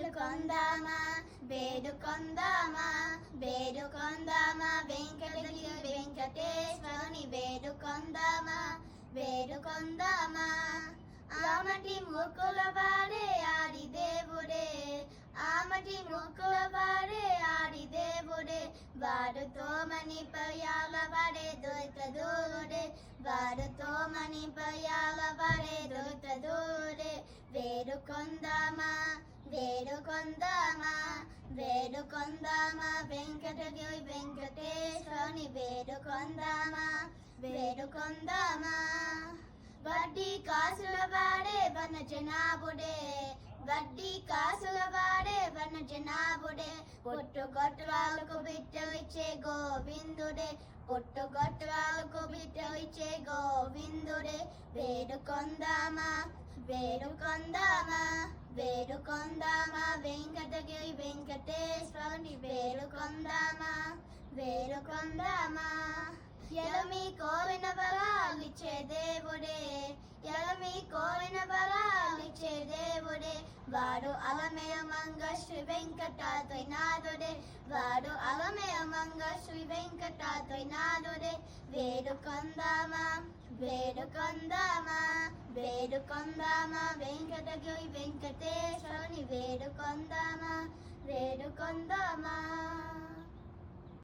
వేడుకొందామా వేడుకొందామా వేడుకొందామా వెంకటగిరి వెంకటేశ్వరుని వేడుకొందామా వేడుకొందామా ఆమటి ముక్కుల వాడే ఆడి దేవుడే ఆమటి ముక్కుల వాడే ఆడి దేవుడే వాడుతో మణి పయాల వాడే దొరకదూడే వాడుతో మణి పయాల వాడే దొరకదూడే వేడుకొందామా వేడుకొందామా వేడుకొందామా వెంకటగిరి వెంకటేశ్వరుని వేడుకొందామా వేడుకొందామా వడ్డీ కాసుల వాడే వన జనాభుడే వడ్డీ కాసుల వాడే వన జనాభుడే పుట్టుగొట్టులకు బిడ్డలిచ్చే గోవిందుడే పుట్టుగొట్టులకు బిడ్డలిచ్చే గోవిందుడే వేడుకొందామా వేడుకొందామా వేడుకొందామా వెంకటగిరి వెంకటేశ్వరుని వేడుకొందామా వేడుకొందామా ఎలమి కోరిన వరాలిచ్చే దేవుడే ఎలమి కోరిన వరాలిచ్చే దేవుడే వాడు అలమేయ మంగ శ్రీ వెంకటాద్రినాథుడే వాడు అలమేయ మంగ శ్రీ వెంకటాద్రినాథుడే వేడుకొందామా వేడుకొందామా వేడుకొందామా వెంకటగిరి వెంకటేశ్వరుని వేడుకొందామా వేడుకొందామా